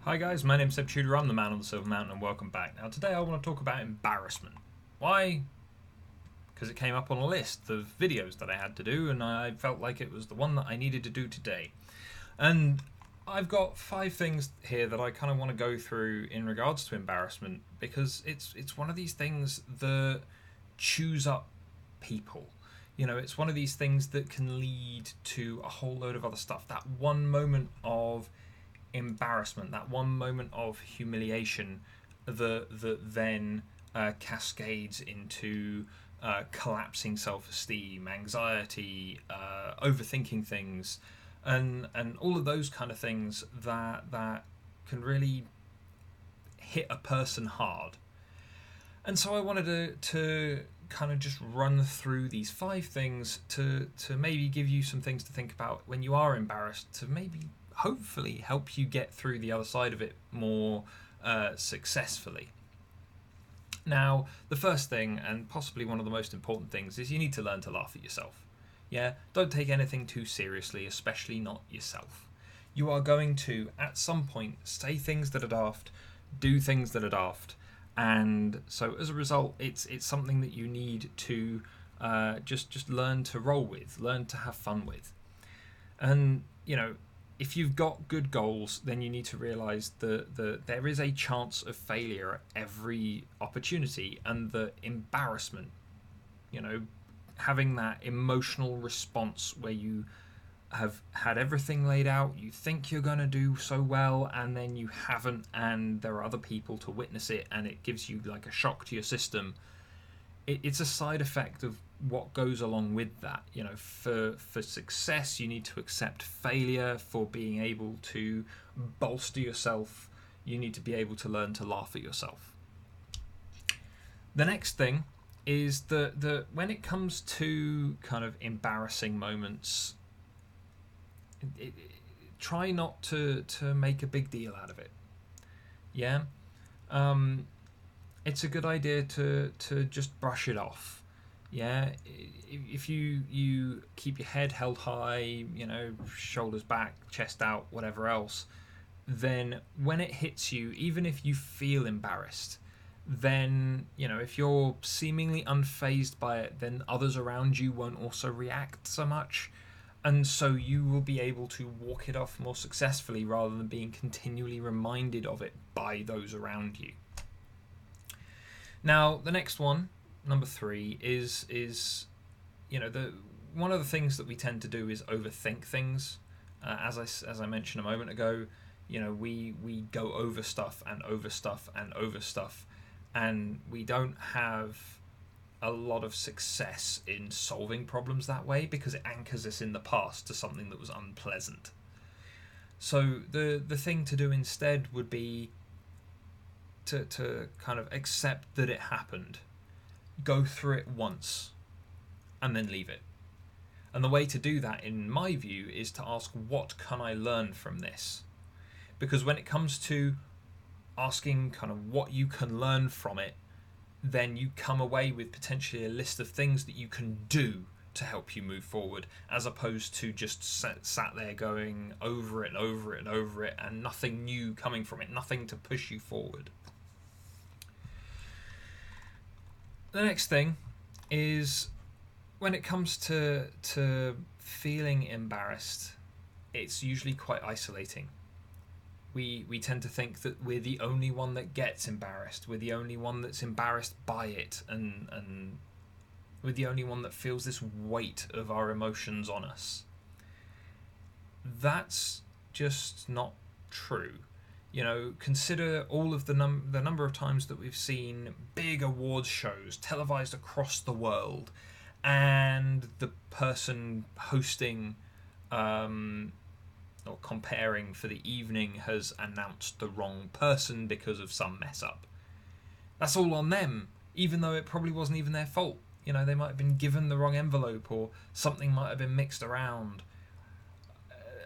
Hi guys, my name's Youre, I'm the man on the Silver Mountain, and welcome back. Now today I want to talk about embarrassment. Why? Because it came up on a list of videos that I had to do, and I felt like it was the one that I needed to do today. And I've got 5 things here that I kind of want to go through in regards to embarrassment, because it's one of these things that chews up people. You know, it's one of these things that can lead to a whole load of other stuff. That one moment of embarrassment, that one moment of humiliation that then cascades into collapsing self-esteem, anxiety, overthinking things, and all of those kind of things that can really hit a person hard. And so I wanted to kind of just run through these 5 things to maybe give you some things to think about when you are embarrassed, to maybe hopefully help you get through the other side of it more successfully. Now, the first thing, and possibly one of the most important things, is you need to learn to laugh at yourself. Yeah, don't take anything too seriously, especially not yourself. You are going to, at some point, say things that are daft, do things that are daft, and so as a result, it's something that you need to just learn to roll with, learn to have fun with. And you know, if you've got good goals, then you need to realize that there is a chance of failure at every opportunity, and the embarrassment, you know, having that emotional response where you have had everything laid out, you think you're going to do so well, and then you haven't, and there are other people to witness it, and it gives you like a shock to your system. It's a side effect of what goes along with that. You know, for success, you need to accept failure. For being able to bolster yourself, you need to be able to learn to laugh at yourself. The next thing is that when it comes to kind of embarrassing moments, try not to make a big deal out of it. Yeah. It's a good idea to just brush it off. Yeah, if you keep your head held high, you know, shoulders back, chest out, whatever else, then when it hits you, even if you feel embarrassed, then, you know, if you're seemingly unfazed by it, then others around you won't also react so much, and so you will be able to walk it off more successfully rather than being continually reminded of it by those around you. Now, the next one, number 3, is you know, the one of the things that we tend to do is overthink things. As I mentioned a moment ago, you know, we go over stuff and over stuff and over stuff, and we don't have a lot of success in solving problems that way because it anchors us in the past to something that was unpleasant. So the thing to do instead would be to kind of accept that it happened, go through it once, and then leave it. And the way to do that, in my view, is to ask, what can I learn from this? Because when it comes to asking kind of what you can learn from it, then you come away with potentially a list of things that you can do to help you move forward, as opposed to just sat there going over it and over it and over it, and nothing new coming from it, nothing to push you forward. The next thing is, when it comes to feeling embarrassed, it's usually quite isolating. We tend to think that we're the only one that gets embarrassed. We're the only one that's embarrassed by it, and we're the only one that feels this weight of our emotions on us. That's just not true. You know, consider all of the number of times that we've seen big awards shows televised across the world, and the person hosting or comparing for the evening has announced the wrong person because of some mess up. That's all on them, even though it probably wasn't even their fault. You know, they might have been given the wrong envelope, or something might have been mixed around,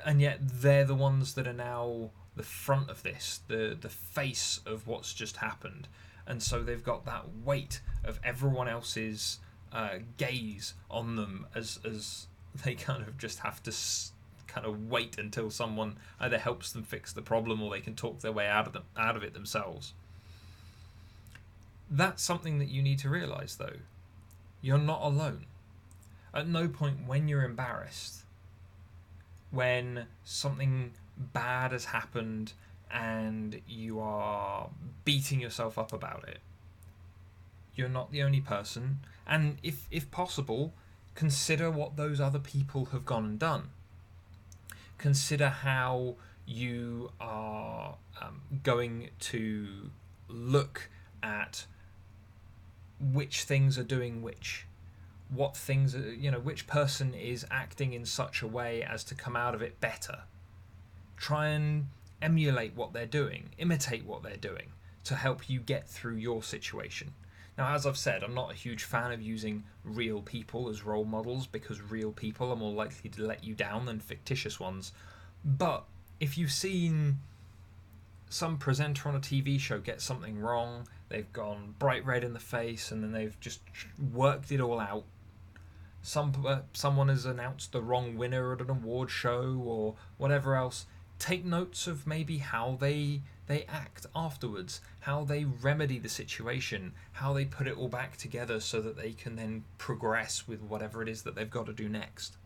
and yet they're the ones that are now the front of this, the face of what's just happened. And so they've got that weight of everyone else's gaze on them as they kind of just have to kind of wait until someone either helps them fix the problem or they can talk their way out of it themselves. That's something that you need to realize, though. You're not alone. At no point when you're embarrassed, when something bad has happened and you are beating yourself up about it, you're not the only person. And if possible, consider what those other people have gone and done. Consider how you are going to look at which things are doing which. What things are, which person is acting in such a way as to come out of it better. Try and emulate what they're doing, imitate what they're doing to help you get through your situation. Now, as I've said, I'm not a huge fan of using real people as role models because real people are more likely to let you down than fictitious ones. But if you've seen some presenter on a TV show get something wrong, they've gone bright red in the face, and then they've just worked it all out. Someone has announced the wrong winner at an award show or whatever else. Take notes of maybe how they act afterwards, how they remedy the situation, how they put it all back together so that they can then progress with whatever it is that they've got to do next.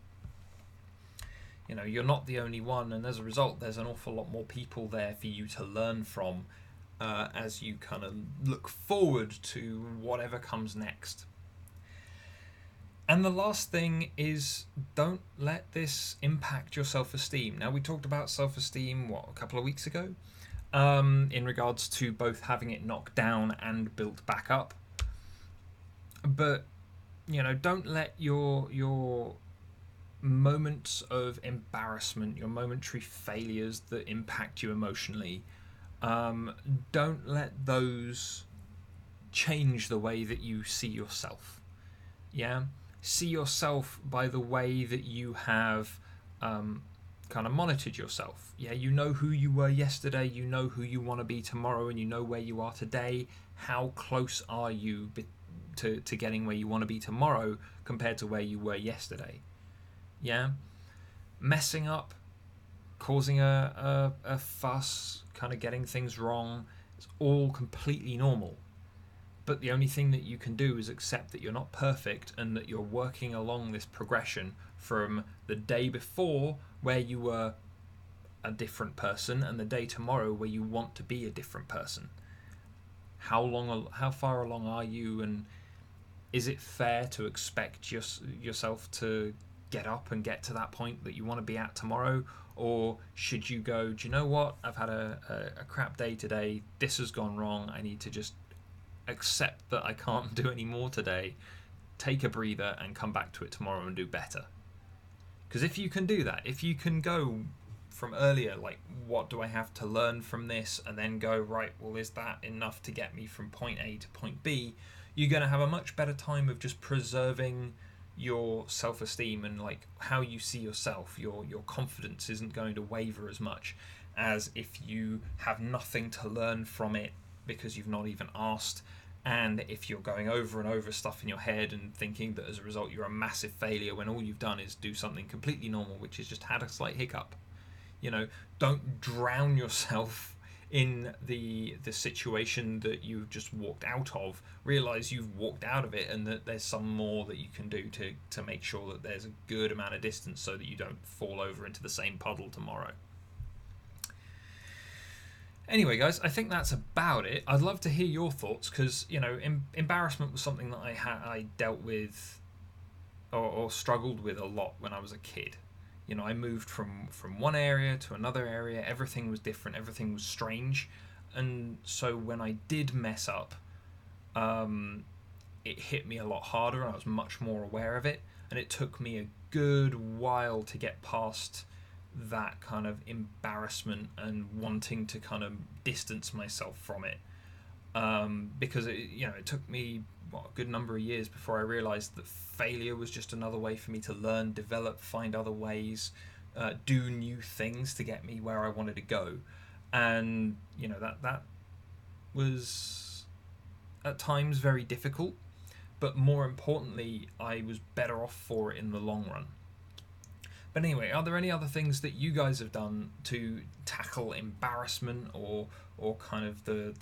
You're not the only one, and as a result, there's an awful lot more people there for you to learn from as you kind of look forward to whatever comes next. And the last thing is, don't let this impact your self-esteem. Now, we talked about self-esteem, a couple of weeks ago, in regards to both having it knocked down and built back up. But, don't let your moments of embarrassment, your momentary failures that impact you emotionally, don't let those change the way that you see yourself. Yeah? See yourself by the way that you have kind of monitored yourself. Yeah, you know who you were yesterday, you know who you want to be tomorrow, and you know where you are today. How close are you to getting where you want to be tomorrow compared to where you were yesterday? Yeah? Messing up, causing a fuss, kind of getting things wrong, it's all completely normal. But the only thing that you can do is accept that you're not perfect and that you're working along this progression from the day before where you were a different person and the day tomorrow where you want to be a different person. How far along are you, and is it fair to expect yourself to get up and get to that point that you want to be at tomorrow? Or should you go, do you know what, I've had a crap day today, this has gone wrong, I need to just accept that I can't do any more today, take a breather and come back to it tomorrow and do better. Because if you can do that, if you can go from earlier, like, what do I have to learn from this, and then go, right, well, is that enough to get me from point A to point B, you're going to have a much better time of just preserving your self-esteem and like how you see yourself. Your confidence isn't going to waver as much as if you have nothing to learn from it because you've not even asked, and if you're going over and over stuff in your head and thinking that as a result you're a massive failure when all you've done is do something completely normal, which is just had a slight hiccup. Don't drown yourself in the situation that you've just walked out of. Realize you've walked out of it and that there's some more that you can do to make sure that there's a good amount of distance so that you don't fall over into the same puddle tomorrow. Anyway, guys, I think that's about it. I'd love to hear your thoughts because, embarrassment was something that I dealt with or struggled with a lot when I was a kid. I moved from one area to another area. Everything was different. Everything was strange. And so when I did mess up, it hit me a lot harder and I was much more aware of it. And it took me a good while to get past that kind of embarrassment and wanting to kind of distance myself from it. Because it took me a good number of years before I realized that failure was just another way for me to learn, develop, find other ways, do new things to get me where I wanted to go. And that was at times very difficult, but more importantly I was better off for it in the long run. But anyway, are there any other things that you guys have done to tackle embarrassment or kind of the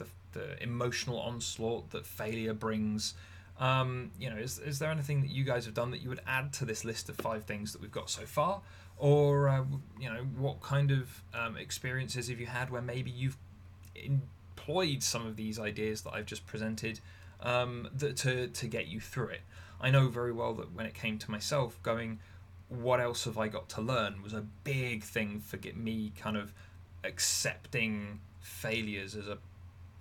emotional onslaught that failure brings? Is there anything that you guys have done that you would add to this list of 5 things that we've got so far? Or what kind of experiences have you had where maybe you've employed some of these ideas that I've just presented to get you through it? I know very well that when it came to myself, going, what else have I got to learn, was a big thing for me kind of accepting failures as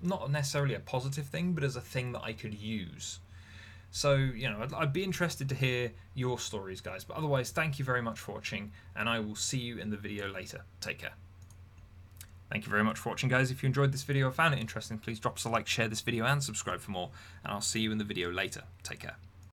not necessarily a positive thing, but as a thing that I could use. So, I'd be interested to hear your stories, guys. But otherwise, thank you very much for watching, and I will see you in the video later. Take care. Thank you very much for watching, guys. If you enjoyed this video or found it interesting, please drop us a like, share this video, and subscribe for more. And I'll see you in the video later. Take care.